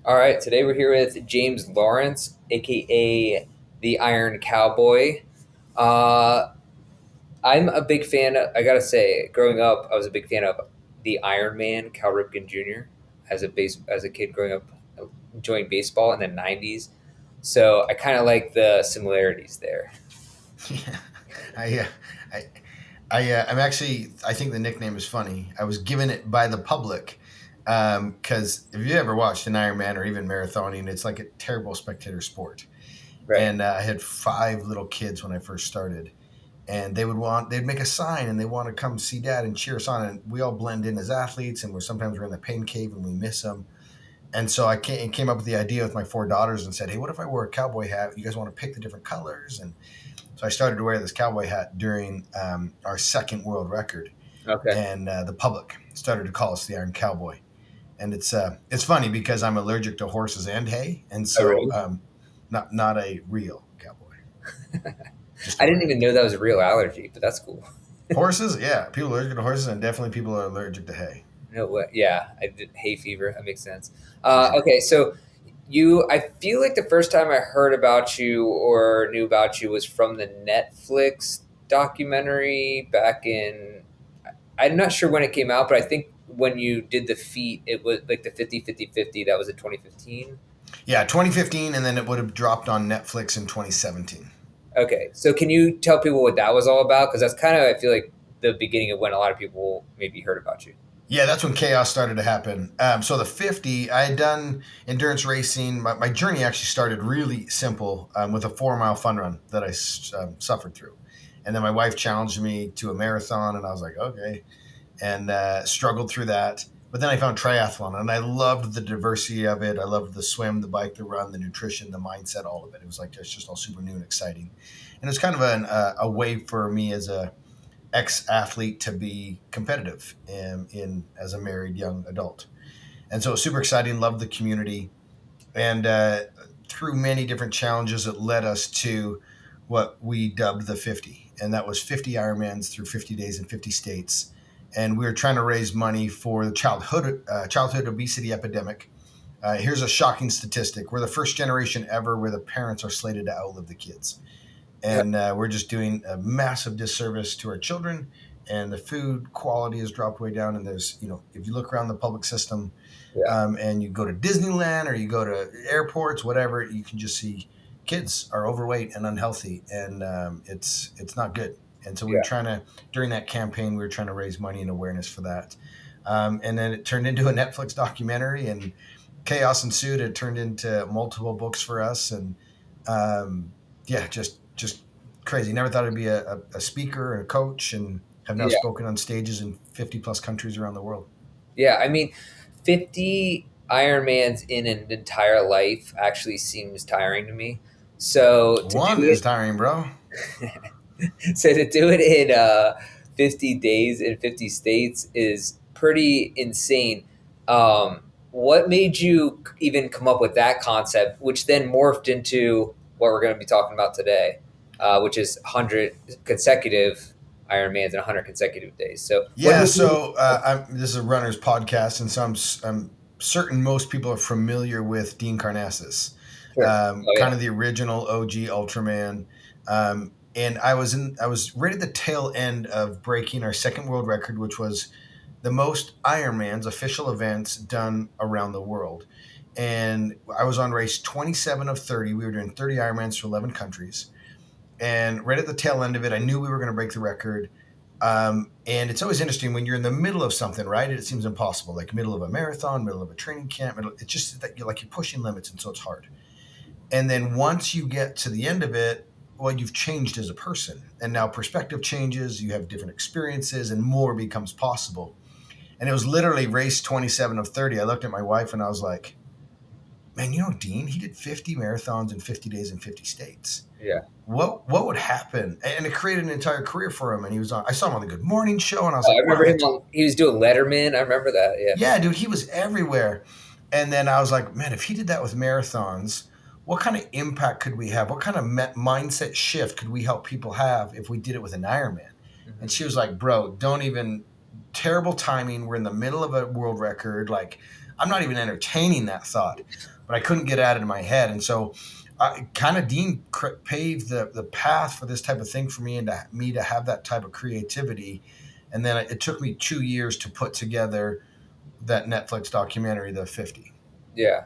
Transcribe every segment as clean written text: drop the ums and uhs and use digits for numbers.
All right, today we're here with James Lawrence, aka the Iron Cowboy. Uh, I'm a big fan. I gotta say, growing up, I was a big fan of the Iron Man, Cal Ripken Jr. As a kid growing up, enjoying baseball in the '90s. So I kind of like the similarities there. Yeah, I, uh, I, I'm actually. I think the nickname is funny. I was given it by the public because if you ever watched an Ironman or even marathoning, it's like a terrible spectator sport. Right. And I had five little kids when I first started, and they'd make a sign and they want to come see dad and cheer us on, and we all blend in as athletes, and we're in the pain cave and we miss them. And so I came up with the idea with my four daughters and said, hey, what if I wore a cowboy hat? You guys want to pick the different colors? And so I started to wear this cowboy hat during our second world record, Okay. and the public started to call us the Iron Cowboy. And it's funny because I'm allergic to horses and hay, and Oh, so really? not a real cowboy, just a I didn't brand. even know that was a real allergy, but that's cool. Horses, yeah, people are allergic to horses, and definitely people are allergic to hay No way. Yeah, I did hay fever. That makes sense. for sure. Okay, so I feel like the first time I heard about you or knew about you was from the Netflix documentary back in, I'm not sure when it came out, but I think when you did the feat, it was like the 50-50-50. That was in 2015. Yeah, 2015, and then it would have dropped on Netflix in 2017. Okay, so can you tell people what that was all about? Because that's kind of, I feel like, the beginning of when a lot of people maybe heard about you. Yeah, that's when chaos started to happen. So the 50, I had done endurance racing. My journey actually started really simple with a 4 mile fun run that I suffered through. And then my wife challenged me to a marathon, and I was like, okay, and struggled through that. But then I found triathlon, and I loved the diversity of it. I loved the swim, the bike, the run, the nutrition, the mindset, all of it. It was like it's just all super new and exciting. And it's kind of a way for me as a ex-athlete to be competitive in as a married young adult. And so it was super exciting, loved the community. And through many different challenges, it led us to what we dubbed the 50. And that was 50 Ironmans through 50 days in 50 states. And we were trying to raise money for the childhood obesity epidemic. Here's a shocking statistic. We're the first generation ever where the parents are slated to outlive the kids, and we're just doing a massive disservice to our children. And the food quality has dropped way down. And there's, if you look around the public system, Yeah. and you go to Disneyland or you go to airports, whatever, you can just see kids are overweight and unhealthy, and it's not good. And so we were Yeah. trying to, during that campaign, we were trying to raise money and awareness for that. And then it turned into a Netflix documentary, and chaos ensued. It turned into multiple books for us, and yeah, just crazy. Never thought I'd be a speaker and a coach, and have now Yeah. spoken on stages in 50 plus countries around the world. Yeah, I mean, 50 Ironmans in an entire life actually seems tiring to me. So to do One is it, tiring, bro. so to do it in 50 days in 50 states is pretty insane. What made you even come up with that concept, which then morphed into what we're going to be talking about today, which is 100 consecutive Ironmans in 100 consecutive days. So what Yeah, made you? so this is a runner's podcast, and so I'm certain most people are familiar with Dean Karnazes, Sure. Oh kind yeah. of the original OG Ultraman. And I was right at the tail end of breaking our second world record, which was the most Ironmans official events done around the world. And I was on race 27 of 30. We were doing 30 Ironmans to 11 countries. And right at the tail end of it, I knew we were going to break the record. And it's always interesting when you're in the middle of something, right? It seems impossible, like middle of a marathon, middle of a training camp. It's just that you're pushing limits, and so it's hard. And then once you get to the end of it, well, you've changed as a person, and now perspective changes. You have different experiences, and more becomes possible. And it was literally race 27 of 30. I looked at my wife and I was like, man, Dean, he did 50 marathons in 50 days in 50 states. Yeah. What would happen? And it created an entire career for him. And he was on. I saw him on the Good Morning Show, and I was Oh, I like, wow, remember him that's on, he was doing Letterman. I remember that. Yeah. yeah, dude. He was everywhere. And then I was like, man, if he did that with marathons, what kind of impact could we have? What kind of mindset shift could we help people have if we did it with an Ironman? And Hmm. she was like, bro, don't even. Terrible timing. We're in the middle of a world record. Like, I'm not even entertaining that thought, but I couldn't get out of my head. And so kind of Dean paved the path for this type of thing for me, and me to have that type of creativity. And then it took me 2 years to put together that Netflix documentary, The 50. Yeah.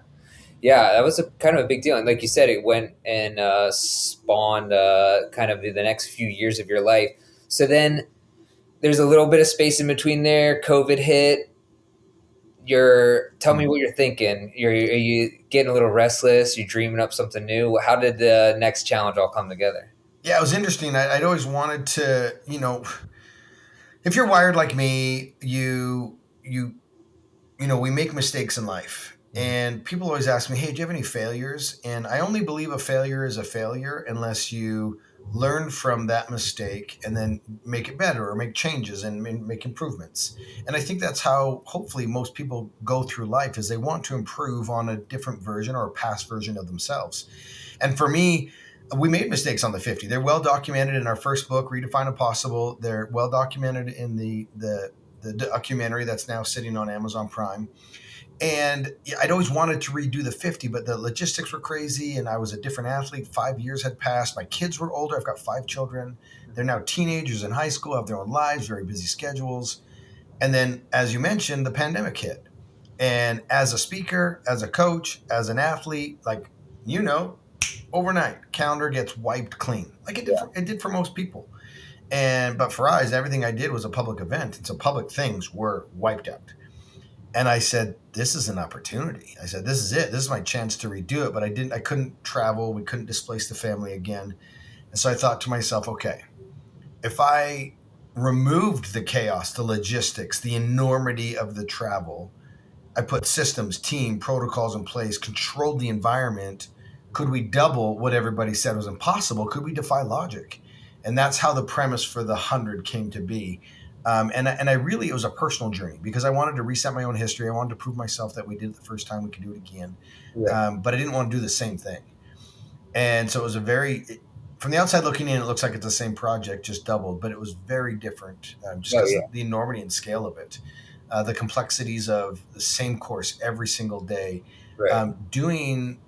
Yeah, that was a kind of a big deal, and like you said, it went and spawned kind of the next few years of your life. So then there's a little bit of space in between there. COVID hit. Tell me Hmm. what you're thinking. Are you getting a little restless? You dreaming up something new? How did the next challenge all come together? Yeah, it was interesting. I'd always wanted to, if you're wired like me, we make mistakes in life. Mhm. And people always ask me, hey, do you have any failures? And I only believe a failure is a failure unless you learn from that mistake and then make it better or make changes and make improvements. And I think that's how hopefully most people go through life, is they want to improve on a different version or a past version of themselves. And for me, we made mistakes on the 50. They're well documented in our first book, Redefine Impossible. They're well documented in the documentary that's now sitting on Amazon Prime. And I'd always wanted to redo the 50, but the logistics were crazy, and I was a different athlete. 5 years had passed. My kids were older. I've got 5 children. They're now teenagers in high school, have their own lives, very busy schedules. And then, as you mentioned, the pandemic hit. And as a speaker, as a coach, as an athlete, like, you know, overnight, calendar gets wiped clean, like it did for most people. But for us, everything I did was a public event, and so public things were wiped out. And I said, this is an opportunity. I said, this is it. This is my chance to redo it. But I couldn't travel. We couldn't displace the family again. And so I thought to myself, okay, if I removed the chaos, the logistics, the enormity of the travel, I put systems, team, protocols in place, controlled the environment. Could we double what everybody said was impossible? Could we defy logic? And that's how the premise for the 100 came to be. And I really, it was a personal journey because I wanted to reset my own history. I wanted to prove myself that we did it the first time, we could do it again. Yeah. But I didn't want to do the same thing. And so it was from the outside looking in, it looks like it's the same project, just doubled, but it was very different, just Oh because yeah. of the enormity and scale of it. The complexities of the same course every single day, Right. doing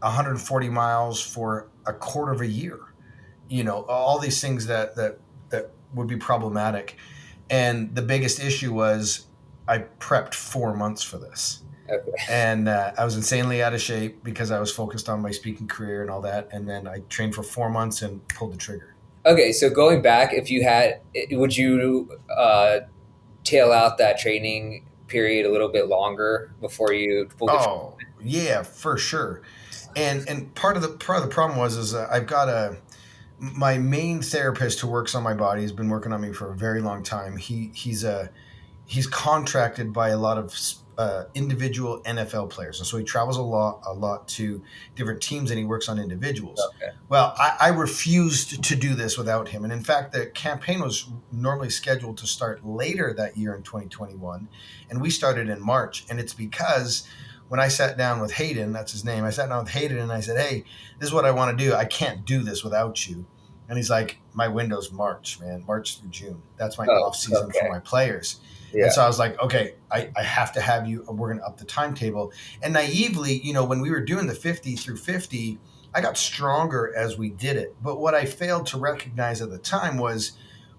140 miles for a quarter of a year, all these things that would be problematic. And the biggest issue was I prepped 4 months for this. Okay. And I was insanely out of shape because I was focused on my speaking career and all that. And then I trained for 4 months and pulled the trigger. Okay. So going back, if you had, would you tail out that training period a little bit longer before you pull the? Oh yeah, for sure. And part of the problem was is I've got my main therapist who works on my body has been working on me for a very long time. He's contracted by a lot of individual NFL players, and so he travels a lot to different teams, and he works on individuals. Okay. Well, I refused to do this without him, and in fact, the campaign was normally scheduled to start later that year in 2021, and we started in March, and it's because when I sat down with Hayden, that's his name, I sat down with Hayden and I said, hey, this is what I want to do. I can't do this without you. And he's like, my window's March, man, March through June. That's my Oh, off season for okay. my players. And Yeah. so I was like, okay, I have to have you. We're going to up the timetable. And naively, when we were doing the 50 through 50, I got stronger as we did it. But what I failed to recognize at the time was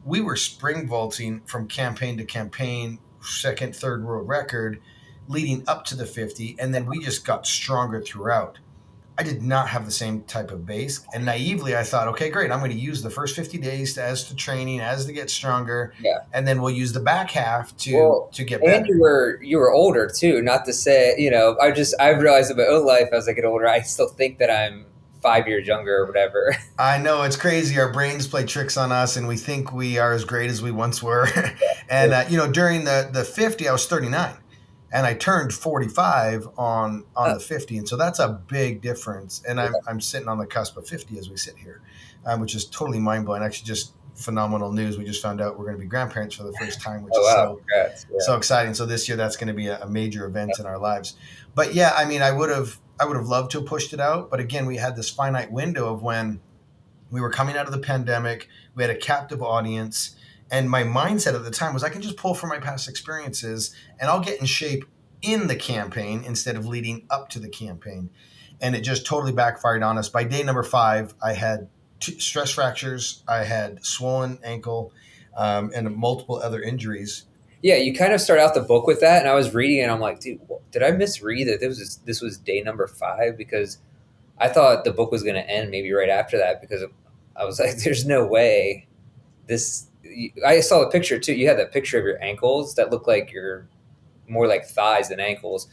we were spring vaulting from campaign to campaign, second, third world record, leading up to the 50. And then we just got stronger throughout. I did not have the same type of base. And naively, I thought, okay, great. I'm going to use the first 50 days as to training, as to get stronger. Yeah. And then we'll use the back half to, Well, to get and better. you were older too. Not to say, I've realized in my own life as I get older, I still think that I'm 5 years younger or whatever. I know it's crazy. Our brains play tricks on us, and we think we are as great as we once were. And during the 50, I was 39, and I turned 45 on Uh, the 50, and so that's a big difference. And yeah. I'm sitting on the cusp of 50 as we sit here, which is totally mind blowing. Actually, just phenomenal news. We just found out we're going to be grandparents for the first time, which Oh is wow, so congrats. Yeah. so exciting. So this year, that's going to be a major event in our lives. But yeah, I mean, I would have loved to have pushed it out, but again, we had this finite window of when we were coming out of the pandemic. We had a captive audience. And my mindset at the time was I can just pull from my past experiences and I'll get in shape in the campaign instead of leading up to the campaign. And it just totally backfired on us. By day number 5, I had stress fractures, I had swollen ankle, and multiple other injuries. Yeah, you kind of start out the book with that, and I was reading it, and I'm like, dude, did I misread that this was day number 5? Because I thought the book was going to end maybe right after that, because I was like, there's no way this. I saw the picture too. You had that picture of your ankles that looked like your more like thighs than ankles,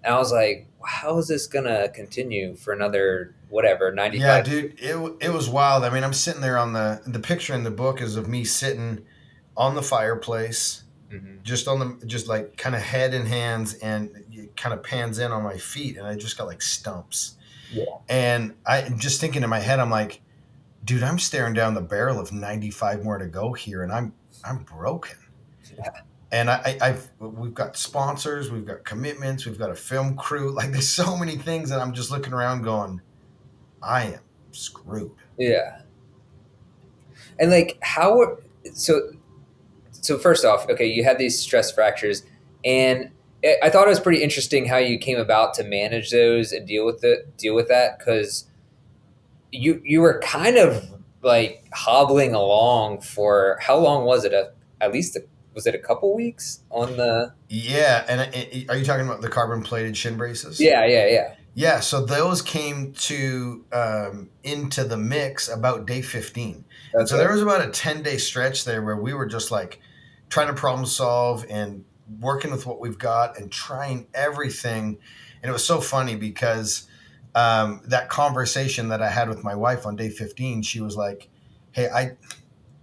and I was like, how is this going to continue for another whatever Yeah, 95? dude, it was wild. I mean, I'm sitting there on the picture in the book is of me sitting on the fireplace, Mm-hmm. just like kind of head in hands, and it kind of pans in on my feet, and I just got like stumps. Yeah, And I'm just thinking in my head, I'm like, dude, I'm staring down the barrel of 95 more to go here, and I'm broken. And I've we've got sponsors, we've got commitments, we've got a film crew. Like there's so many things, and I'm just looking around going, I am screwed. yeah, and like how so so first off, okay, you had these stress fractures, and I thought it was pretty interesting how you came about to manage those and deal with that, because you were kind of like hobbling along for how long was it? At least was it a couple weeks on the? Yeah, and are you talking about the carbon plated shin braces? Yeah, yeah, yeah. Yeah, so those came to into the mix about day 15, and so Okay, there was about a 10-day stretch there where we were just like trying to problem solve and working with what we've got and trying everything, and it was so funny because that conversation that I had with my wife on day 15, she was like, "Hey, I,"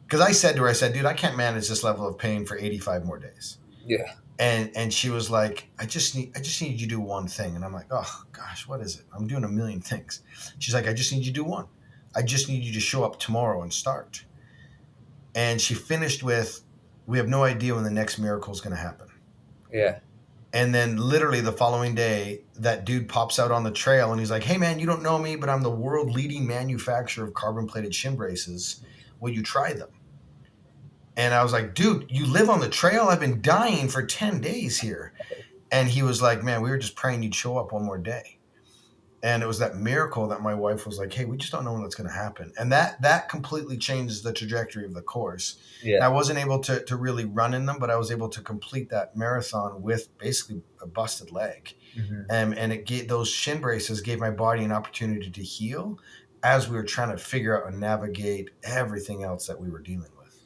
because I said to her, I said, "Dude, I can't manage this level of pain for 85 more days." yeah, And she was like, I just need you to do one thing. And I'm like, oh gosh, what is it? I'm doing a million things. She's like, I just need you to do one. I just need you to show up tomorrow and start. And she finished with, we have no idea when the next miracle is going to happen. yeah. And then literally the following day, that dude pops out on the trail and he's like, hey man, you don't know me, but I'm the world leading manufacturer of carbon plated shin braces. Will you try them? And I was like, dude, you live on the trail? I've been dying for 10 days here. And he was like, man, we were just praying you'd show up one more day. And it was that miracle that my wife was like, hey, we just don't know when that's going to happen. And that completely changes the trajectory of the course. And I Yeah. wasn't able to really run in them, but I was able to complete that marathon with basically a busted leg. Hmm. And it gave, those shin braces gave my body an opportunity to heal as we were trying to figure out and navigate everything else that we were dealing with.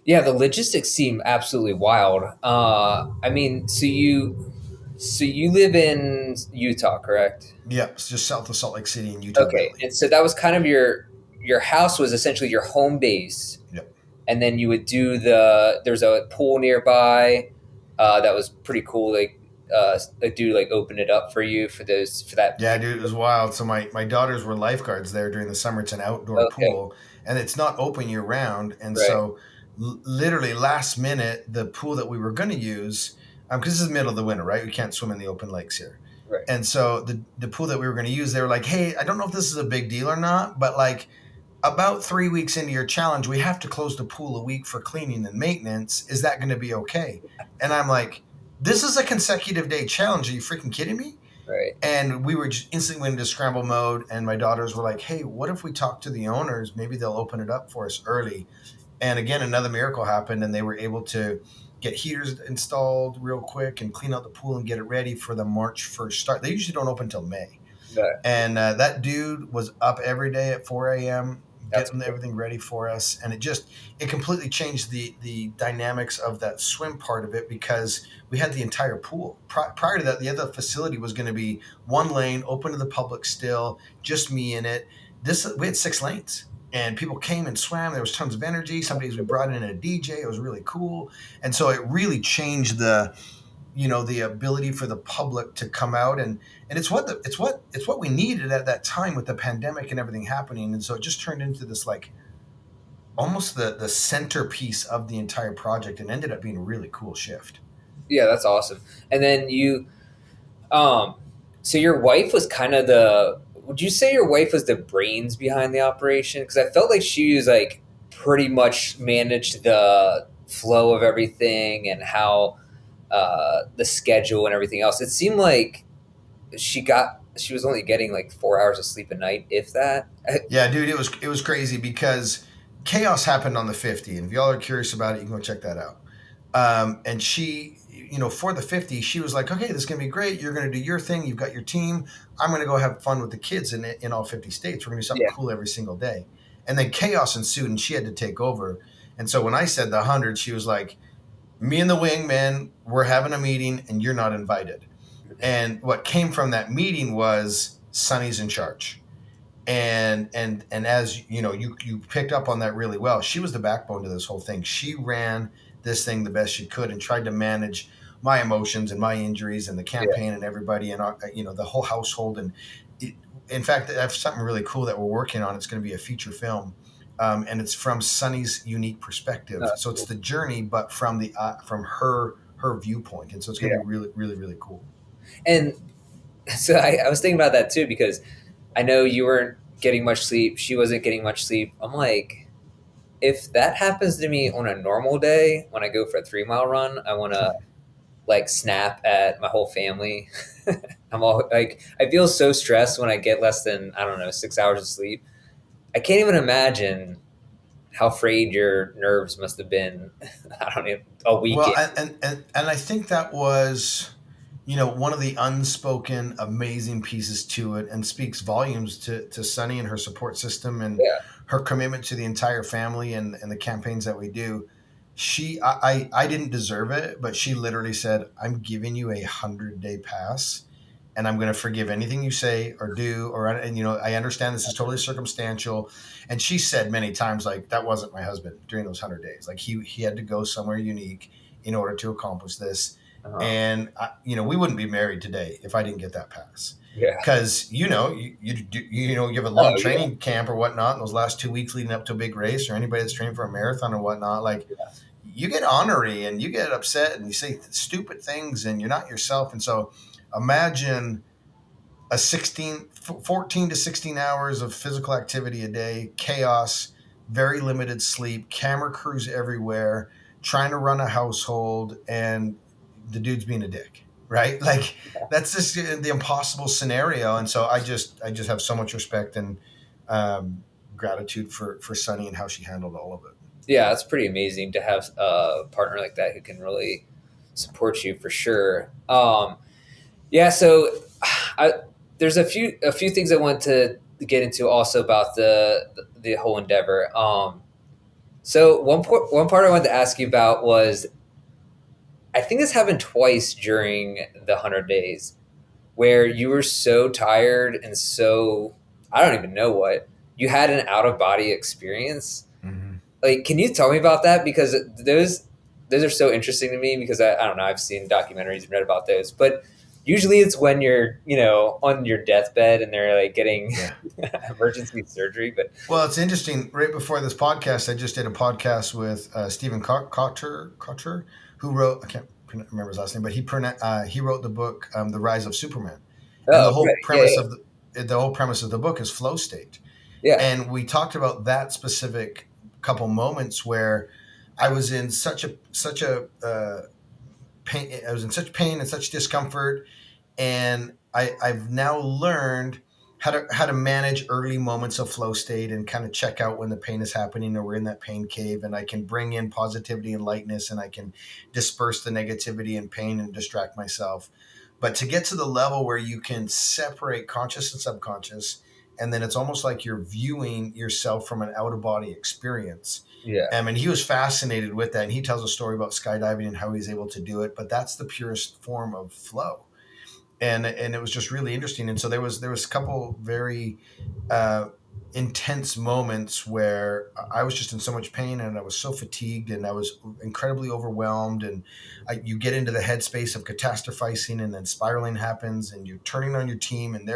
Yeah, the logistics seem absolutely wild. I mean, so you live in Utah, correct? Yep, it's just south of Salt Lake City in Utah Okay, Valley. and so that was kind of your house was essentially your home base, Yep. and then you would do there's a pool nearby, that was pretty cool. Like, a dude like opened it up for you for that. Yeah, dude, it was wild. So my daughters were lifeguards there during the summer. It's an outdoor Okay, pool, and it's not open year round. And right, so, literally last minute, the pool that we were going to use, because this is the middle of the winter, right? We can't swim in the open lakes here. right, And so the pool that we were going to use, they were like, "Hey, I don't know if this is a big deal or not, but like about 3 weeks into your challenge, we have to close the pool a week for cleaning and maintenance. Is that going to be okay?" And I'm like, "This is a consecutive day challenge. Are you freaking kidding me?" right. And we were just instantly went into scramble mode. And my daughters were like, hey, what if we talk to the owners? Maybe they'll open it up for us early. And again, another miracle happened, and they were able to get heaters installed real quick and clean out the pool and get it ready for the March 1st start. They usually don't open until May. Right. And that dude was up every day at 4 a.m. That's getting cool. everything ready for us, and it completely changed the dynamics of that swim part of it because we had the entire pool. Prior to that, the other facility was going to be one lane open to the public, still just me in it. This we had 6 lanes. And people came and swam. There was tons of energy. Some days we brought in a DJ. It was really cool, and so it really changed the ability for the public to come out, and it's what we needed at that time with the pandemic and everything happening. And so it just turned into this like almost the centerpiece of the entire project and ended up being a really cool shift. Yeah, that's awesome. And then um, so your wife was kind of the. Would you say your wife was the brains behind the operation? Because I felt like she was like pretty much managed the flow of everything and how. the schedule and everything else. It seemed like she was only getting like 4 hours of sleep a night, if that. Yeah, dude, it was crazy because chaos happened on the 50, and if y'all are curious about it, you can go check that out. And she, for the 50, she was like, okay, this is gonna be great. You're gonna do your thing. You've got your team. I'm gonna go have fun with the kids in all 50 states. We're gonna do something Yeah, cool every single day. And then chaos ensued, and she had to take over. And so when I said the 100, she was like, me and the wingman, we're having a meeting, and you're not invited. And what came from that meeting was Sonny's in charge, and as you know, you picked up on that really well. She was the backbone to this whole thing. She ran this thing the best she could and tried to manage my emotions and my injuries and the yeah. campaign and everybody and the whole household. And it, in fact, that's something really cool that we're working on. It's going to be a feature film, and it's from Sunny's unique perspective. So it's Cool. the journey, but from her viewpoint, and so it's going to Yeah. be really really really cool. And so I was thinking about that too because I know you weren't getting much sleep. She wasn't getting much sleep. I'm like, if that happens to me on a normal day when I go for a 3 mile run, I want to like snap at my whole family. I'm all like, I feel so stressed when I get less than, I don't know, 6 hours of sleep. I can't even imagine how frayed your nerves must have been. I don't know, a Well, weekend. and I think that was, one of the unspoken amazing pieces to it, and speaks volumes to Sunny and her support system and Yeah. her commitment to the entire family and the campaigns that we do. I didn't deserve it, but she literally said, "I'm giving you 100-day pass, and I'm going to forgive anything you say or do, and I understand this is totally circumstantial." And she said many times, like, that wasn't my husband during those 100 days. Like, he had to go somewhere unique in order to accomplish this. Uh-huh. And we wouldn't be married today if I didn't get that pass. Yeah. Because you have a long Oh, yeah. training camp or whatnot in those last 2 weeks leading up to a big race, or anybody that's training for a marathon or whatnot, like, you get ornery and you get upset and you say stupid things and you're not yourself. And so imagine a 14 to 16 hours of physical activity a day, chaos, very limited sleep, camera crews everywhere, trying to run a household, and the dude's being a dick, right? Like, that's just the impossible scenario. And so I just have so much respect and gratitude for Sunny and how she handled all of it. Yeah, it's pretty amazing to have a partner like that who can really support you for sure. Yeah, so I, there's a few things I want to get into also about the whole endeavor. So one part I wanted to ask you about was I think this happened twice during the 100 days where you were so tired and so I don't even know what you had an out of body experience. Mm-hmm. Like, can you tell me about that? Because those are so interesting to me because I don't know, I've seen documentaries and read about those, but usually it's when you're, on your deathbed and they're like getting Yeah. emergency surgery. But Well, it's interesting. Right before this podcast, I just did a podcast with Stephen Kotcher, who wrote, I can't remember his last name, but he wrote the book The Rise of Superman, and oh, right. Yeah, the whole premise of the book is flow state. yeah, And we talked about that specific couple moments where I was in such a pain. I was in such pain and such discomfort, and I've now learned how to manage early moments of flow state and kind of check out when the pain is happening or we're in that pain cave, and I can bring in positivity and lightness, and I can disperse the negativity and pain and distract myself. But to get to the level where you can separate conscious and subconscious, and then it's almost like you're viewing yourself from an out of body experience. yeah, And he was fascinated with that, and he tells a story about skydiving and how he's able to do it. But that's the purest form of flow, and it was just really interesting. And so there was a couple very uh, intense moments where I was just in so much pain and I was so fatigued and I was incredibly overwhelmed. And you get into the headspace of catastrophizing, and then spiraling happens, and you're turning on your team, and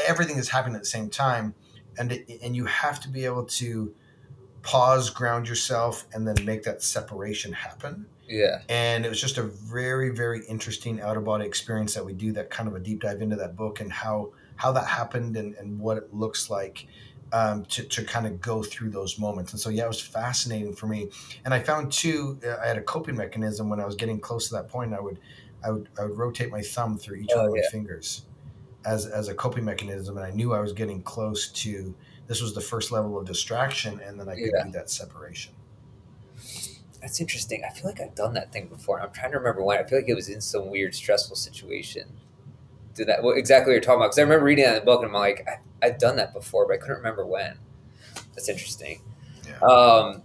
everything is happening at the same time, and you have to be able to pause, ground yourself, and then make that separation happen. yeah, And it was just a very very interesting out of body experience that we do, that kind of a deep dive into that book and how that happened, and what it looks like. to kind of go through those moments. And so, yeah, it was fascinating for me. And I found too, I had a coping mechanism when I was getting close to that point. I would rotate my thumb through each one Oh of my yeah, fingers as a coping mechanism. And I knew I was getting close to, this was the first level of distraction. And then I could yeah. do that separation. That's interesting. I feel like I've done that thing before. I'm trying to remember when. I feel like it was in some weird stressful situation. Did that what exactly what you're talking about? Because I remember reading that in the book, and I'm like, I've done that before, but I couldn't remember when. That's interesting. Yeah. Um,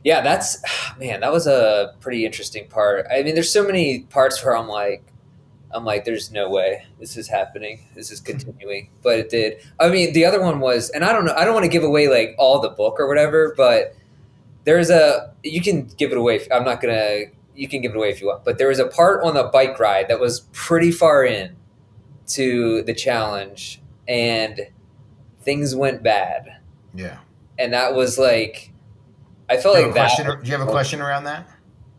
yeah, that's man. That was a pretty interesting part. I mean, there's so many parts where I'm like, there's no way this is happening. This is continuing, but it did. I mean, the other one was, and I don't know. I don't want to give away like all the book or whatever, but there's a you can give it away. I'm not gonna. You can give it away if you want, but there was a part on the bike ride that was pretty far in to the challenge, and things went bad, Yeah. and that was like I felt Do you have like a that. question? Do you have a question around that?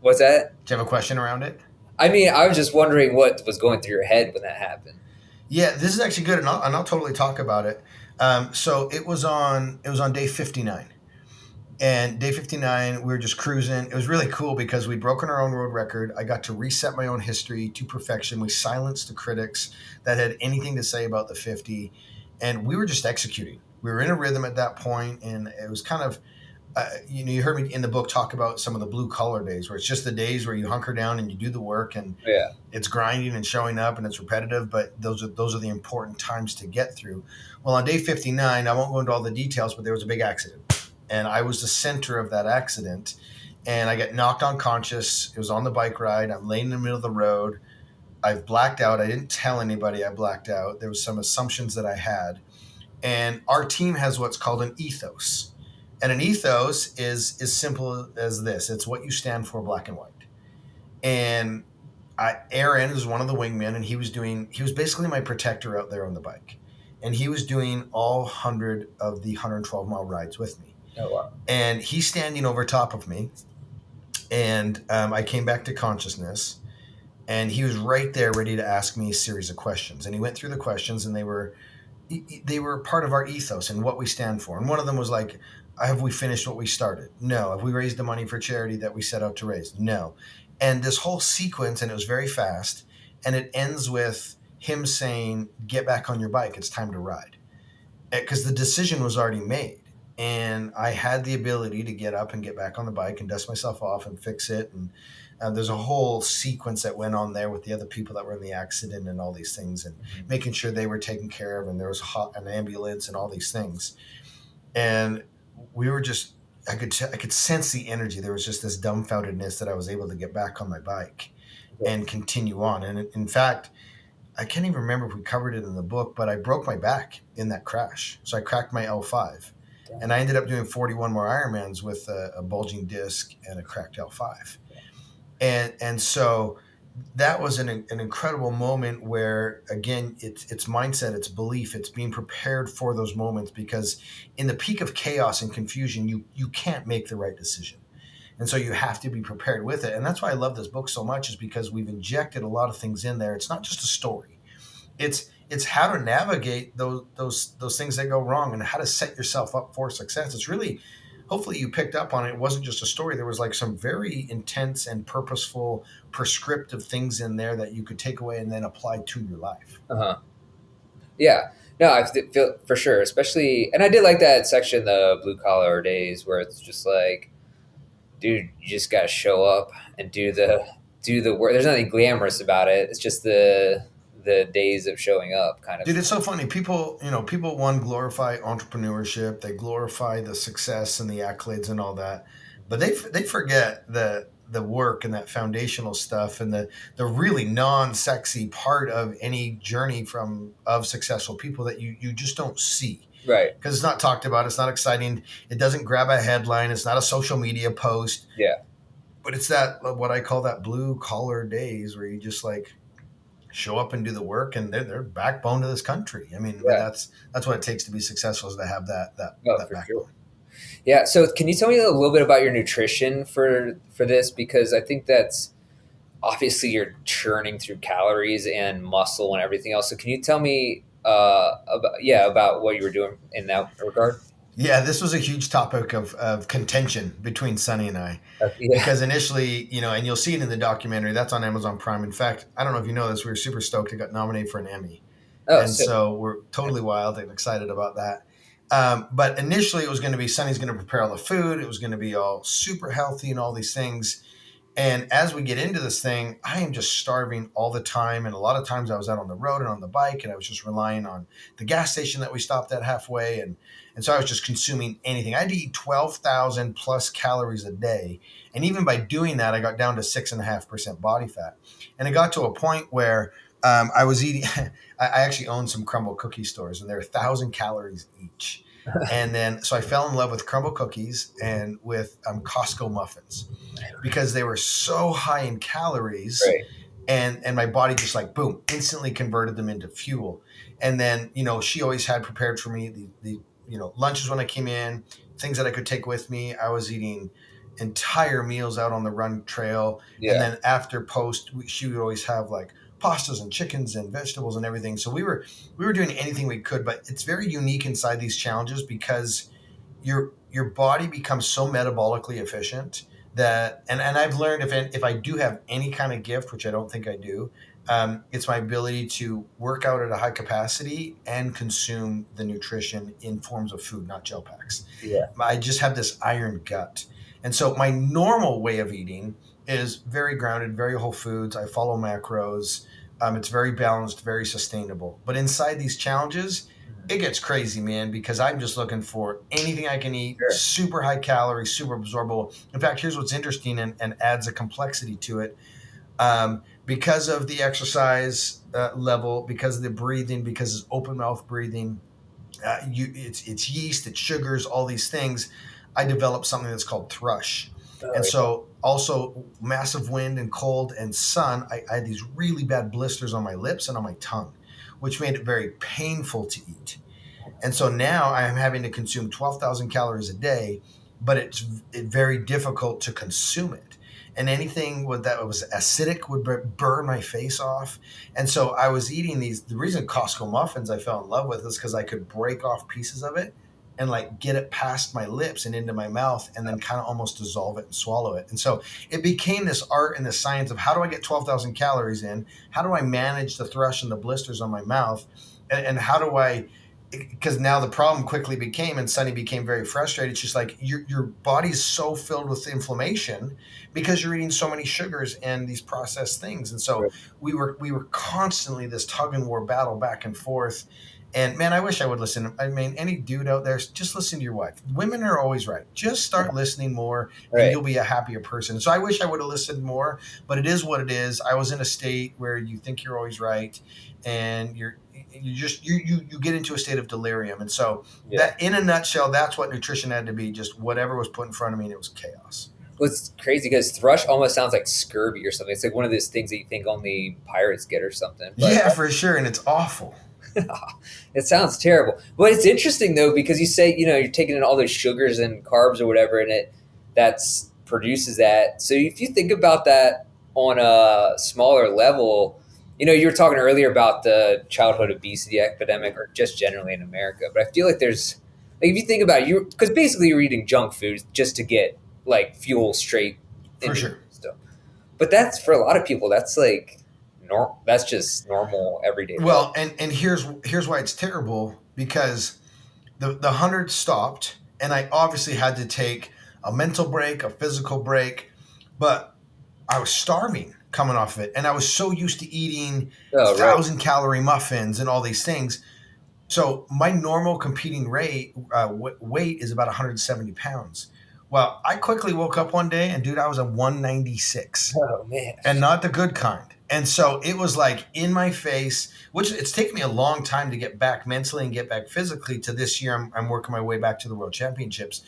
What's that? Do you have a question around it? I mean, I was just wondering what was going through your head when that happened. Yeah, this is actually good, and I'll totally talk about it. So it was on day 59, and day 59 we were just cruising. It was really cool because we'd broken our own road record. I got to reset my own history to perfection. We silenced the critics that had anything to say about the 50, and we were just executing. We were in a rhythm at that point, and it was kind of you heard me in the book talk about some of the blue collar days where it's just the days where you hunker down and you do the work, and Yeah. it's grinding and showing up and it's repetitive, but those are the important times to get through. Well, on day 59, I won't go into all the details, but there was a big accident, and I was the center of that accident, and I get knocked unconscious. It was on the bike ride. I'm laying in the middle of the road. I've blacked out. I didn't tell anybody I blacked out. There was some assumptions that I had, and our team has what's called an ethos. And an ethos is as simple as this. It's what you stand for, black and white. And Aaron is one of the wingmen, and he was basically my protector out there on the bike. And he was doing all 100 of the 112-mile rides with me. Oh wow. And he's standing over top of me. And I came back to consciousness, and he was right there ready to ask me a series of questions. And he went through the questions, and they were part of our ethos and what we stand for. And one of them was like, have we finished what we started? No. Have we raised the money for charity that we set out to raise? No. And this whole sequence, and it was very fast, and it ends with him saying, get back on your bike. It's time to ride. Because the decision was already made. And I had the ability to get up and get back on the bike and dust myself off and fix it. And there's a whole sequence that went on there with the other people that were in the accident and all these things, and making sure they were taken care of. And there was an ambulance and all these things. And we were just, I could sense the energy. There was just this dumbfoundedness that I was able to get back on my bike Yeah. and continue on. And in fact, I can't even remember if we covered it in the book, but I broke my back in that crash. So I cracked my L5, Damn. and I ended up doing 41 more Ironmans with a bulging disc and a cracked L5. And so that was an incredible moment where, again, it's mindset, it's belief, it's being prepared for those moments, because in the peak of chaos and confusion, you can't make the right decision. And so you have to be prepared with it. And that's why I love this book so much, is because we've injected a lot of things in there. It's not just a story. It's how to navigate those things that go wrong and how to set yourself up for success. It's really, hopefully you picked up on it. It wasn't just a story. There was like some very intense and purposeful prescriptive things in there that you could take away and then apply to your life. Uh-huh. Yeah. No, I feel for sure, especially, and I did like that section, the blue collar days, where it's just like, dude, you just gotta show up and do the work. There's nothing glamorous about it. It's just the days of showing up, kind of. Dude, it's so funny. People one glorify entrepreneurship. They glorify the success and the accolades and all that, but they forget the work and that foundational stuff, and the really non-sexy part of any journey of successful people that you just don't see, Right. because it's not talked about. It's not exciting. It doesn't grab a headline. It's not a social media post. Yeah. But it's that, what I call that blue collar days, where you just like show up and do the work, and they're backbone to this country. I mean, but Yeah. that's what it takes to be successful, is to have that Oh, that for sure. backbone. Yeah. So, can you tell me a little bit about your nutrition for this? Because I think that's obviously you're churning through calories and muscle and everything else. So, can you tell me? about what you were doing in that regard. Yeah, this was a huge topic of contention between Sonny and I. Yeah. Because initially, and you'll see it in the documentary, that's on Amazon Prime. In fact, I don't know if you know this, we were super stoked it got nominated for an Emmy. Oh, And so so we're totally wild and excited about that. But initially, it was going to be Sonny's going to prepare all the food. It was going to be all super healthy and all these things. And as we get into this thing, I am just starving all the time. And a lot of times I was out on the road and on the bike, and I was just relying on the gas station that we stopped at halfway. And so I was just consuming anything. I had to eat 12,000 plus calories a day. And even by doing that, I got down to 6.5% body fat. And it got to a point where I was eating, I actually owned some crumble cookie stores, and they're 1,000 calories each. And then, so I fell in love with crumble cookies and with Costco muffins because they were so high in calories, right. and my body just like boom instantly converted them into fuel. And then she always had prepared for me the lunches when I came in, things that I could take with me. I was eating entire meals out on the run trail, and Yeah. then after post she would always have like pastas and chickens and vegetables and everything. So we were doing anything we could. But it's very unique inside these challenges because your body becomes so metabolically efficient that, and I've learned if I do have any kind of gift, which I don't think I do, it's my ability to work out at a high capacity and consume the nutrition in forms of food, not gel packs. Yeah. I just have this iron gut. And so my normal way of eating is very grounded, very whole foods. I follow macros. It's very balanced, very sustainable. But inside these challenges, Mhm. it gets crazy, man, because I'm just looking for anything I can eat, Sure. super high calorie, super absorbable. In fact, here's what's interesting and adds a complexity to it. Because of the exercise level, because of the breathing, because it's open mouth breathing, it's yeast, it's sugars, all these things. I developed something that's called thrush. Oh, And yeah. so, also massive wind and cold and sun, I had these really bad blisters on my lips and on my tongue, which made it very painful to eat. And so now I am having to consume 12,000 calories a day, but it's very difficult to consume it. And anything that was acidic would burn my face off. And so I was eating these. The reason Costco muffins I fell in love with is because I could break off pieces of it and like get it past my lips and into my mouth and then kind of almost dissolve it and swallow it. And so it became this art and this science of how do I get 12,000 calories in? How do I manage the thrush and the blisters on my mouth? And how do I, because now the problem quickly became, and Sonny became very frustrated. She's like, your body's so filled with inflammation because you're eating so many sugars and these processed things. And so Right. we were constantly this tug and war battle back and forth. And man, I wish I would listen. I mean, any dude out there, just listen to your wife. Women are always right. Just start listening more, and Right. you'll be a happier person. So I wish I would have listened more, but it is what it is. I was in a state where you think you're always right, and you get into a state of delirium. And so Yeah. that, in a nutshell, that's what nutrition had to be. Just whatever was put in front of me, and it was chaos. Well, it's crazy because thrush almost sounds like scurvy or something. It's like one of those things that you think only pirates get or something. But Yeah, for sure, and it's awful. it sounds terrible. But it's interesting though because you say you're taking in all those sugars and carbs or whatever, and it that's produces that. So if you think about that on a smaller level, you were talking earlier about the childhood obesity epidemic, or just generally in America. But I feel like there's like if you think about it, you because basically you're eating junk food just to get like fuel straight For into your sure. system. But that's for a lot of people. That's like that's just normal everyday life. Well, and here's why it's terrible, because the hundred stopped, and I obviously had to take a mental break, a physical break, but I was starving coming off of it, and I was so used to eating Oh, right. 1,000 calorie muffins and all these things. So my normal competing rate weight is about 170 pounds. Well, I quickly woke up one day, and dude, I was a 196, Oh man. and not the good kind. And so it was like in my face, which it's taken me a long time to get back mentally and get back physically. To this year, I'm working my way back to the World Championships.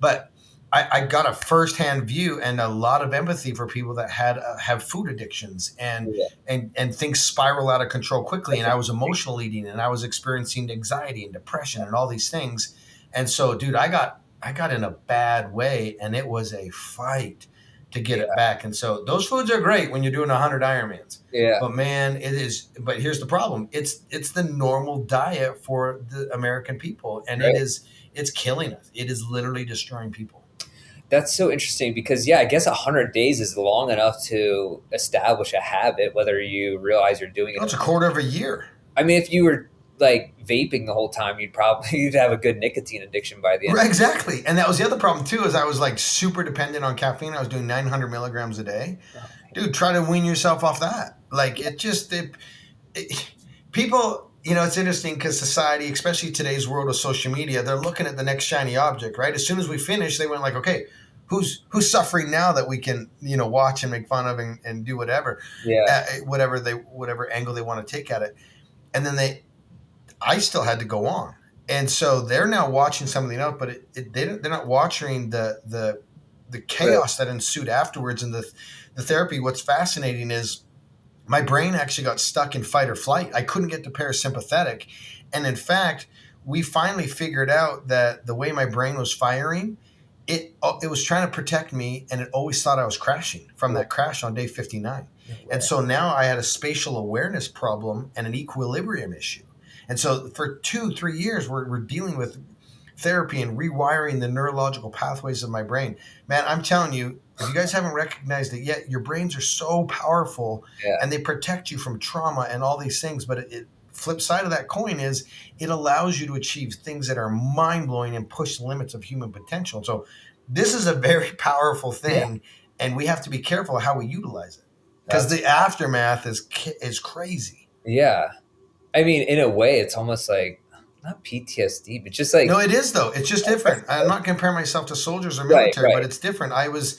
But I got a firsthand view and a lot of empathy for people that have food addictions, and Yeah. and things spiral out of control quickly. That's And I was interesting. emotional eating, and I was experiencing anxiety and depression and all these things. And so, dude, I got in a bad way, and it was a fight to get it Yeah. back. And so those foods are great when you're doing 100 Ironmans. Yeah. But man, it is. But here's the problem: it's the normal diet for the American people, and Right. it's killing us. It is literally destroying people. That's so interesting because, yeah, I guess 100 days is long enough to establish a habit, whether you realize you're doing it Oh, or it's a not. quarter of a year. I mean, if you were like vaping the whole time, you'd probably you'd have a good nicotine addiction by the end. Right, exactly. And that was the other problem too, is I was like super dependent on caffeine. I was doing 900 milligrams a day. Oh, man. Dude, try to wean yourself off that. Like it people, it's interesting because society, especially today's world of social media, they're looking at the next shiny object, right? As soon as we finish, they went like, okay, who's suffering now that we can, watch and make fun of and do whatever, Yeah. whatever angle they want to take at it. And then I still had to go on. And so they're now watching something else, but they're not watching the Right. chaos that ensued afterwards. And the therapy, what's fascinating is my brain actually got stuck in fight or flight. I couldn't get to parasympathetic. And in fact, we finally figured out that the way my brain was firing, it was trying to protect me, and it always thought I was crashing from No that crash on day 59. no And way. so now I had a spatial awareness problem and an equilibrium issue. And so for 2-3 years, we're dealing with therapy and rewiring the neurological pathways of my brain. Man, I'm telling you, if you guys haven't recognized it yet, your brains are so powerful Yeah. and they protect you from trauma and all these things. But flip side of that coin is it allows you to achieve things that are mind blowing and push the limits of human potential. So this is a very powerful Yeah. thing, and we have to be careful of how we utilize it because That's the aftermath is crazy. yeah. I mean, in a way, it's almost like not PTSD, but just No, like it is though. It's just different. I'm not comparing myself to soldiers or right, military, but right. it's different. I was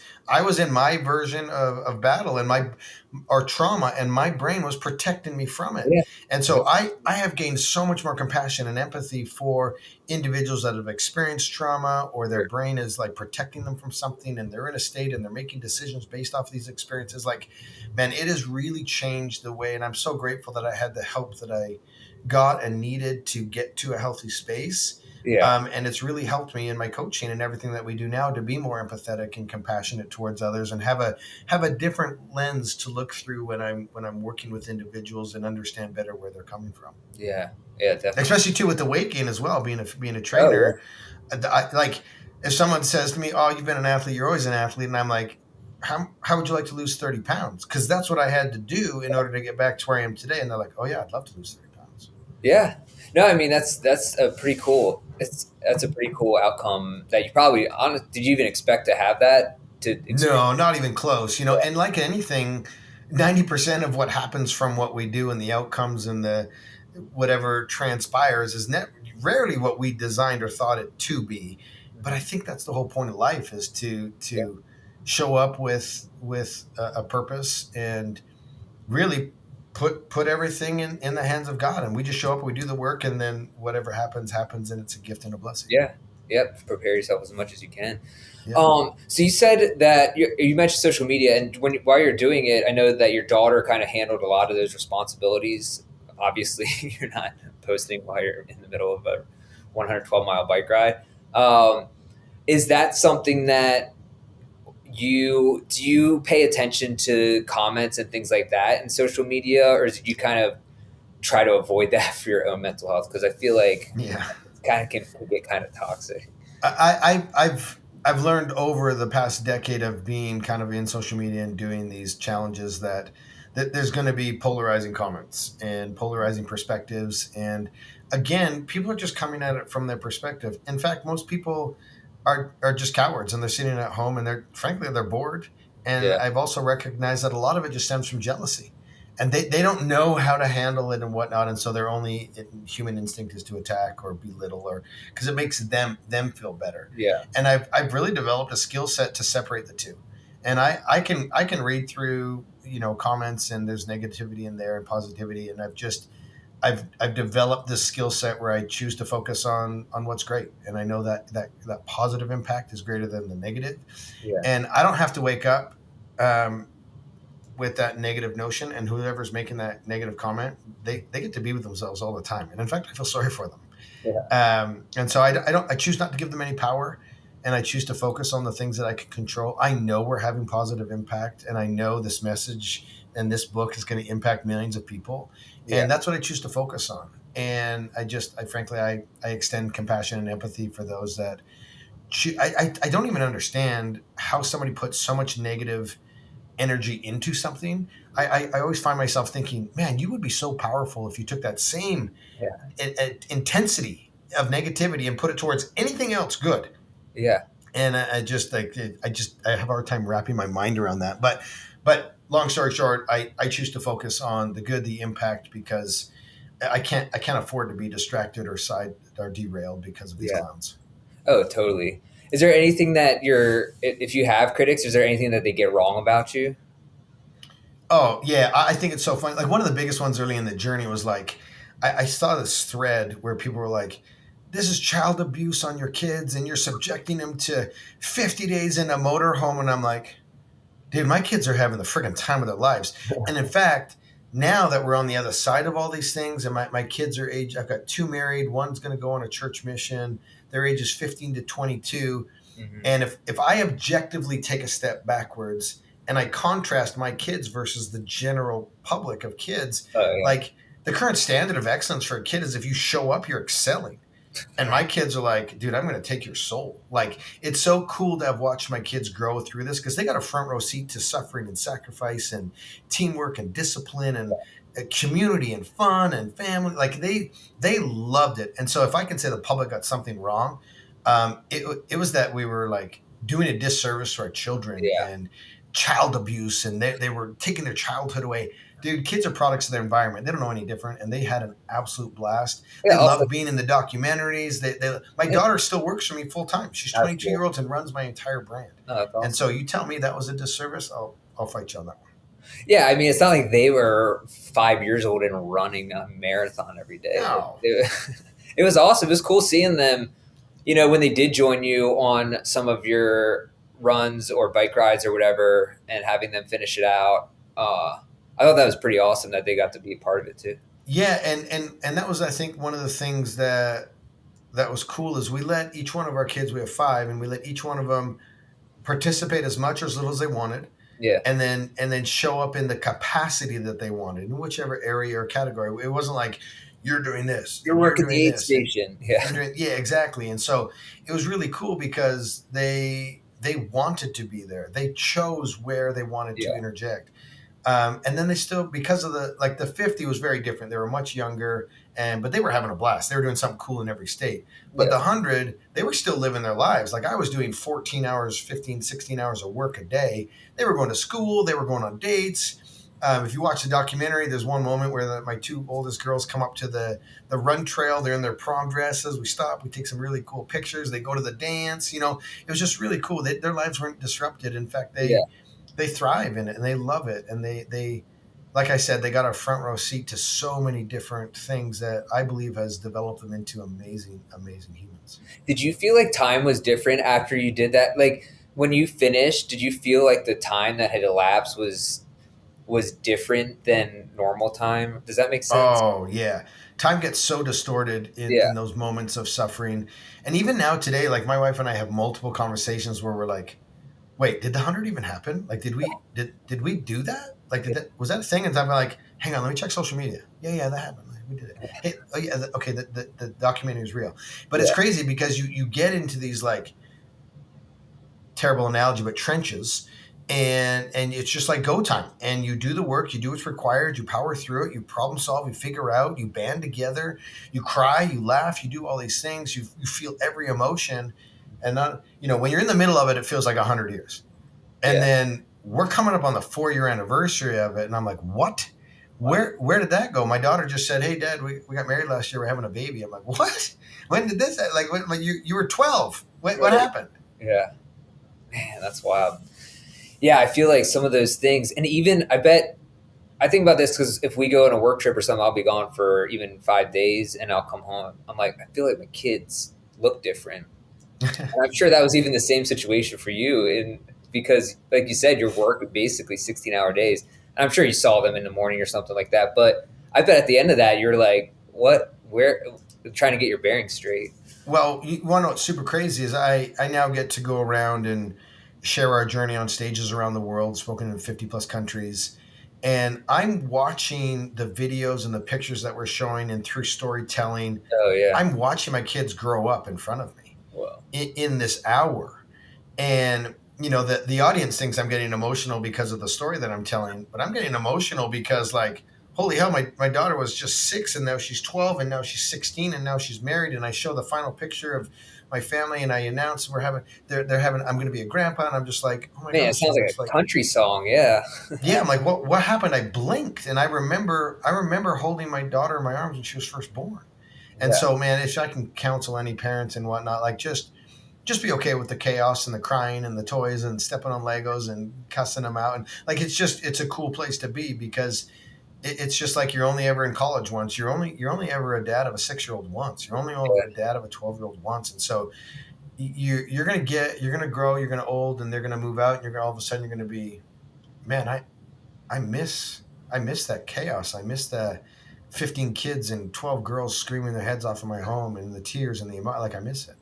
in my version of battle and my or trauma, and my brain was protecting me from it. Yeah. And so I have gained so much more compassion and empathy for individuals that have experienced trauma, or their brain is like protecting them from something, and they're in a state and they're making decisions based off of these experiences. Like, man, it has really changed the way, and I'm so grateful that I had the help that I got and needed to get to a healthy space. Yeah. And it's really helped me in my coaching and everything that we do now to be more empathetic and compassionate towards others, and have a different lens to look through when I'm working with individuals and understand better where they're coming from. Yeah. Yeah, definitely. Especially too with the weight gain as well. Being a Oh, yeah. trainer, like if someone says to me, "Oh, you've been an athlete. You're always an athlete," and I'm like, how would you like to lose 30 pounds? Because that's what I had to do in order to get back to where I am today. And they're like, "Oh yeah, I'd love to lose 30 pounds." Yeah. No, I mean that's a pretty cool. That's a pretty cool outcome that you probably did you even expect to have that to experience? No, not even close. Yeah. And like anything, 90% of what happens from what we do and the outcomes and the whatever transpires is rarely what we designed or thought it to be. But I think that's the whole point of life, is Yeah. to show up with a purpose, and really put everything in the hands of God. And we just show up, we do the work, and then whatever happens, and it's a gift and a blessing. Yeah. Yep. Prepare yourself as much as you can. Yeah. So you said that you mentioned social media, and while you're doing it, I know that your daughter kind of handled a lot of those responsibilities. Obviously, you're not posting while you're in the middle of a 112-mile bike ride. Um, is that something that you pay attention to comments and things like that in social media, or did you kind of try to avoid that for your own mental health? Because I feel like Yeah. it kind of can get kind of toxic. I've learned over the past decade of being kind of in social media and doing these challenges that there's going to be polarizing comments and polarizing perspectives. And again, people are just coming at it from their perspective. In fact, most people are just cowards, and they're sitting at home, and they're bored. And Yeah. I've also recognized that a lot of it just stems from jealousy, and they don't know how to handle it and whatnot. And so their only human instinct is to attack or belittle, or because it makes them feel better. Yeah. And I've really developed a skill set to separate the two. And I can read through comments, and there's negativity in there and positivity, and I've developed this skill set where I choose to focus on what's great, and I know that positive impact is greater than the negative, Yeah. and I don't have to wake up um, with that negative notion. And whoever's making that negative comment, they get to be with themselves all the time, and in fact, I feel sorry for them. Yeah. And so I choose not to give them any power. and I choose to focus on the things that I can control. I know we're having positive impact, and I know this message and this book is going to impact millions of people, Yeah. and that's what I choose to focus on. And I frankly, I extend compassion and empathy for those that I don't even understand how somebody puts so much negative energy into something. I always find myself thinking, man, you would be so powerful if you took that same Yeah. intensity of negativity and put it towards anything else good. Yeah. And I have a hard time wrapping my mind around that. But long story short, I choose to focus on the good, the impact, because I can't afford to be distracted or derailed because of these Yeah. clowns. Oh, totally. Is there anything that if you have critics, is there anything that they get wrong about you? Oh yeah, I think it's so funny. Like one of the biggest ones early in the journey was like, I saw this thread where people were like, "This is child abuse on your kids, and you're subjecting them to 50 days in a motorhome." And I'm like, dude, my kids are having the friggin' time of their lives. And in fact, now that we're on the other side of all these things, and my kids are age, I've got two married, one's going to go on a church mission. Their age is 15 to 22. Hmm. And if I objectively take a step backwards and I contrast my kids versus the general public of kids, Oh yeah. like the current standard of excellence for a kid is if you show up, you're excelling. And my kids are like, dude, I'm going to take your soul. Like, it's so cool to have watched my kids grow through this because they got a front row seat to suffering and sacrifice and teamwork and discipline and community and fun and family. Like, they loved it. And so, if I can say the public got something wrong, it was that we were like doing a disservice to our children Yeah. and child abuse, and they were taking their childhood away. Dude, kids are products of their environment. They don't know any different, and they had an absolute blast. Yeah. They Also, love being in the documentaries. My yeah, daughter still works for me full time. She's that's 22 cool. year olds and runs my entire brand. Oh, that's And so awesome. you tell me that was a disservice, I'll fight you on that one. Yeah, I mean, it's not like they were 5 years old and running a marathon every day. No. It was awesome. It was cool seeing them. When they did join you on some of your runs or bike rides or whatever, and having them finish it out. I thought that was pretty awesome that they got to be a part of it too. Yeah, and that was I think one of the things that was cool is we let each one of our kids, we have five, and we let each one of them participate as much or as little as they wanted, Yeah, and then show up in the capacity that they wanted in whichever area or category. It wasn't like you're doing this your and you're work at doing the aid this and station. you're Yeah, doing, yeah, exactly. And so it was really cool because they wanted to be there. They chose where they wanted to yeah, interject. And then they still, because of the 50 was very different. They were much younger, but they were having a blast. They were doing something cool in every state. But yeah, the 100, they were still living their lives. Like I was doing 14 hours, 15, 16 hours of work a day. They were going to school. They were going on dates. If you watch the documentary, there's one moment where my two oldest girls come up to the run trail. They're in their prom dresses. We stop. We take some really cool pictures. They go to the dance. It was just really cool. Their lives weren't disrupted. In fact, yeah. they thrive in it and they love it, and they like I said, they got a front row seat to so many different things that I believe has developed them into amazing humans. Did you feel like time was different after you did that? Like when you finished, did you feel like the time that had elapsed was different than normal time? Does that make sense? Oh yeah, time gets so distorted in Yeah. those moments of suffering. And even now today, like my wife and I have multiple conversations where we're like, wait, did the 100 even happen? Like, did we do that? Like, was that a thing? And I'm like, hang on, let me check social media. Yeah, that happened. Like, we did it. Hey, oh yeah, okay, the documentary is real. But it's Yeah. crazy because you get into these like terrible analogy, but trenches, and it's just like go time, and you do the work, you do what's required, you power through it, you problem solve, you figure out, you band together, you cry, you laugh, you do all these things, you feel every emotion, and not when you're in the middle of it, it feels like 100 years. And Yeah. then we're coming up on the 4 year anniversary of it. And I'm like, what? Wow. Where did that go? My daughter just said, hey, Dad, we got married last year. We're having a baby. I'm like, what? When did this? Like you were 12. What Right. happened? Yeah. Man, that's wild. Yeah, I feel like some of those things, and even I think about this because if we go on a work trip or something, I'll be gone for even 5 days, and I'll come home. I'm like, I feel like my kids look different. And I'm sure that was even the same situation for you, and because, like you said, your work was basically 16-hour days. And I'm sure you saw them in the morning or something like that. But I bet at the end of that, you're like, what? Where? Trying to get your bearings straight. Well, you want to know what's super crazy is I now get to go around and share our journey on stages around the world, spoken in 50 plus countries. And I'm watching the videos and the pictures that we're showing and through storytelling. Oh yeah. I'm watching my kids grow up in front of me Well, in this hour. And the audience thinks I'm getting emotional because of the story that I'm telling, but I'm getting emotional because, like, holy hell, my daughter was just 6 and now she's 12 and now she's 16 and now she's married, and I show the final picture of my family and I announce they're having I'm going to be a grandpa, and I'm just like, oh my man, it gosh, sounds like it's a like, country song. Yeah. yeah, I'm like, what happened? I blinked and I remember holding my daughter in my arms when she was first born. And Yeah. so, man, if I can counsel any parents and whatnot, like, just be okay with the chaos and the crying and the toys and stepping on Legos and cussing them out. And, like, it's a cool place to be because it's just like you're only ever in college once. You're only ever a dad of a 6-year-old once. You're only ever a dad of a 12-year-old once. And so you're gonna grow, you're gonna old, and they're gonna move out, and you're gonna all of a sudden you're gonna be, man, I miss I miss that chaos. I miss the 15 kids and 12 girls screaming their heads off in my home and the tears and like, I miss it.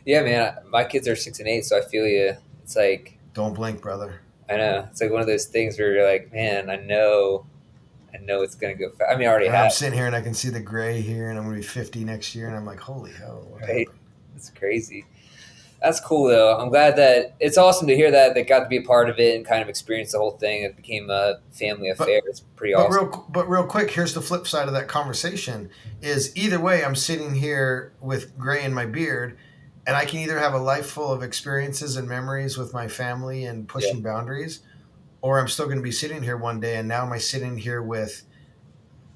Yeah, man. My kids are 6 and 8, so I feel you. It's like Don't blink, brother. I know. It's like one of those things where you're like, man, I know it's gonna go. I mean, I already And have, I'm sitting here and I can see the gray here, and I'm gonna be 50 next year, and I'm like, holy hell, what right? happened? It's crazy. That's cool though. I'm glad that it's awesome to hear that they got to be a part of it and kind of experience the whole thing. It became a family affair. But It's pretty but awesome. real quick, here's the flip side of that conversation: is either way, I'm sitting here with gray in my beard, and I can either have a life full of experiences and memories with my family and Yeah, pushing boundaries, or I'm still going to be sitting here one day, and now am I sitting here with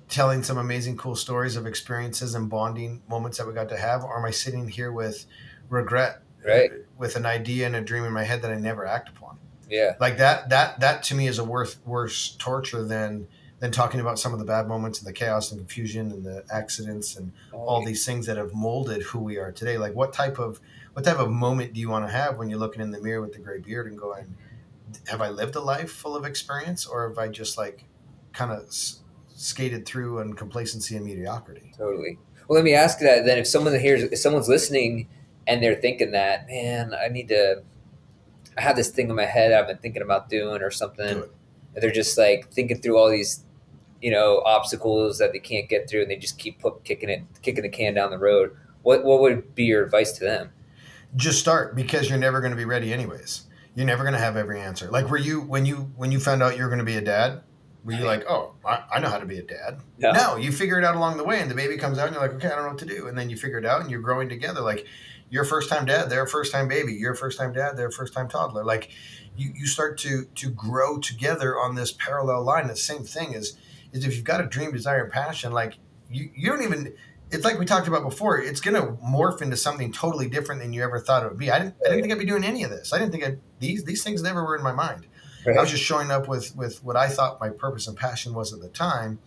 telling some amazing cool stories of experiences and bonding moments that we got to have, or am I sitting here with regret, right. with an idea and a dream in my head that I never act upon? Yeah, Like that to me is a worse torture than talking about some of the bad moments and the chaos and confusion and the accidents and oh, all yeah, these things that have molded who we are today. Like, what type of moment do you want to have when you're looking in the mirror with the gray beard and going, have I lived a life full of experience, or have I just, like, kind of skated through in complacency and mediocrity? totally. Well, let me ask that then. If someone's listening and they're thinking that, man, I have this thing in my head I've been thinking about doing or something. Do And it. they're just like thinking through all these, obstacles that they can't get through, and they just keep kicking the can down the road. What would be your advice to them? Just start, because you're never going to be ready anyways. You're never going to have every answer. Like, were you when you found out you were going to be a dad? Were you like, oh, I know how to be a dad? No. No, you figure it out along the way, and the baby comes out, and you're like, okay, I don't know what to do, and then you figure it out, and you're growing together. Like, your first time dad, their first time baby, your first time dad, their first time toddler. Like, you start to grow together on this parallel line. The same thing is if you've got a dream, desire, and passion, like, you don't even, it's like we talked about before. It's going to morph into something totally different than you ever thought it would be. I didn't think I'd be doing any of this. I didn't think these things never were in my mind. I was Right. just showing up with what I thought my purpose and passion was at the time.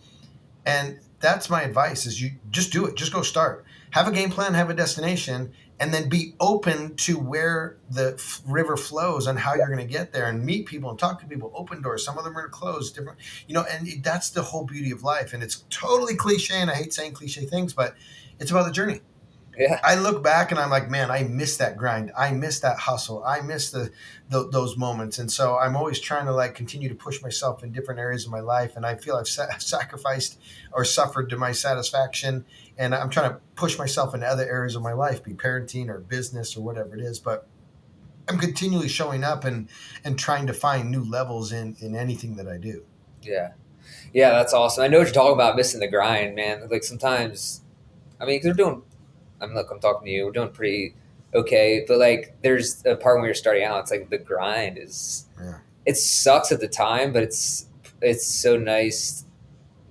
And that's my advice: is you just do it. Just go start. Have a game plan, have a destination, and then be open to where the river flows and how you're going to get there, and meet people and talk to people. Open doors. Some of them are closed. Different, and that's the whole beauty of life. And it's totally cliche, and I hate saying cliche things, but it's about the journey. Yeah. I look back and I'm like, man, I miss that grind. I miss that hustle. I miss those moments. And so I'm always trying to, like, continue to push myself in different areas of my life. And I feel I've sacrificed or suffered to my satisfaction. And I'm trying to push myself in other areas of my life, be parenting or business or whatever it is. But I'm continually showing up and trying to find new levels in anything that I do. Yeah. Yeah, that's awesome. I know what you're talking about, missing the grind, man. Like sometimes, I mean, 'cause we're doing. I'm talking to you. We're doing pretty okay, but like, there's a part when you're starting out. It's like the grind is. Yeah. It sucks at the time, but it's so nice.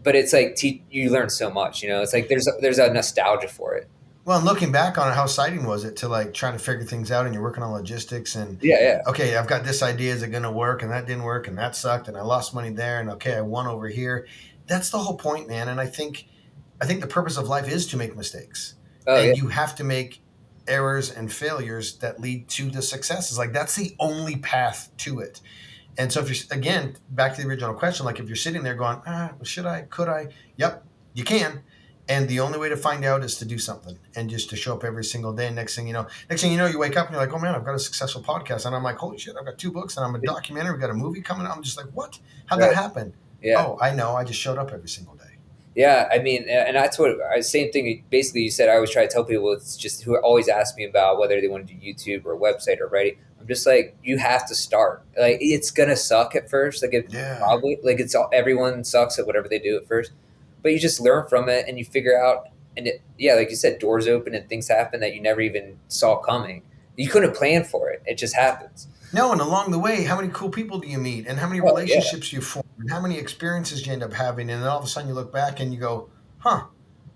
But it's like you learn so much. It's like there's a nostalgia for it. Well, and looking back on it, how exciting was it to, like, try to figure things out, and you're working on logistics, and Yeah, yeah, okay, I've got this idea, is it going to work, and that didn't work, and that sucked, and I lost money there, and okay, I won over here. That's the whole point, man. And I think the purpose of life is to make mistakes, oh yeah, and you have to make errors and failures that lead to the successes. Like, that's the only path to it. And so, if you're, again, back to the original question, like, if you're sitting there going, should I, could I? Yep, you can. And the only way to find out is to do something and just to show up every single day. And next thing you know, you wake up and you're like, oh man, I've got a successful podcast. And I'm like, holy shit, I've got 2 books and I'm a documentary. We've got a movie coming out. I'm just like, what? How'd that Right. happen? Yeah. Oh, I know. I just showed up every single day. Yeah, I mean, and that's what same thing. Basically, you said I always try to tell people it's just who always ask me about whether they want to do YouTube or a website or writing. I'm just like, you have to start. Like, it's gonna suck at first. Like, it Yeah. probably like it's all, everyone sucks at whatever they do at first, but you just learn from it and you figure out. And yeah, like you said, doors open and things happen that you never even saw coming. You couldn't plan for it. It just happens. No, and along the way, how many cool people do you meet and how many Oh yeah, relationships you form and how many experiences you end up having? And then all of a sudden you look back and you go, huh,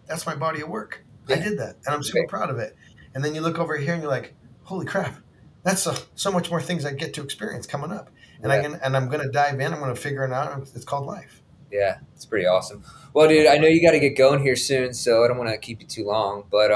that's my body of work. I yeah, did that, and I'm super right. proud of it. And then you look over here and you're like, holy crap, that's so much more things I get to experience coming up. And Yeah. I'm gonna dive in. I'm gonna figure it out. It's called life. Yeah, it's pretty awesome. Well, dude, I know you got to get going here soon, so I don't want to keep you too long. But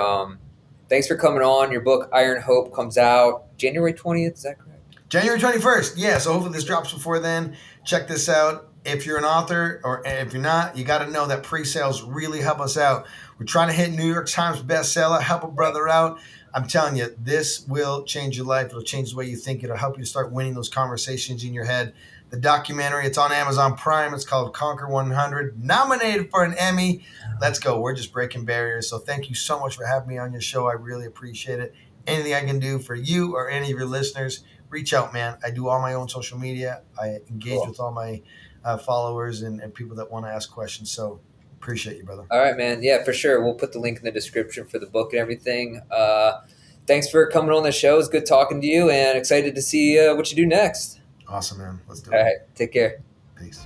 thanks for coming on. Your book Iron Hope comes out January 20th. Is that correct? January 21st. Yeah, so hopefully this drops before then. Check this out. If you're an author or if you're not, you got to know that pre-sales really help us out. We're trying to hit New York Times bestseller, help a brother out. I'm telling you, this will change your life. It'll change the way you think. It'll help you start winning those conversations in your head. The documentary, it's on Amazon Prime. It's called Conquer 100, nominated for an Emmy. Let's go. We're just breaking barriers. So thank you so much for having me on your show. I really appreciate it. Anything I can do for you or any of your listeners, reach out, man. I do all my own social media. I engage Cool. with all my followers and people that want to ask questions. So appreciate you, brother. All right, man. Yeah, for sure. We'll put the link in the description for the book and everything. Thanks for coming on the show. It's good talking to you, and excited to see what you do next. Awesome, man. Let's do All it. right, take care. Peace.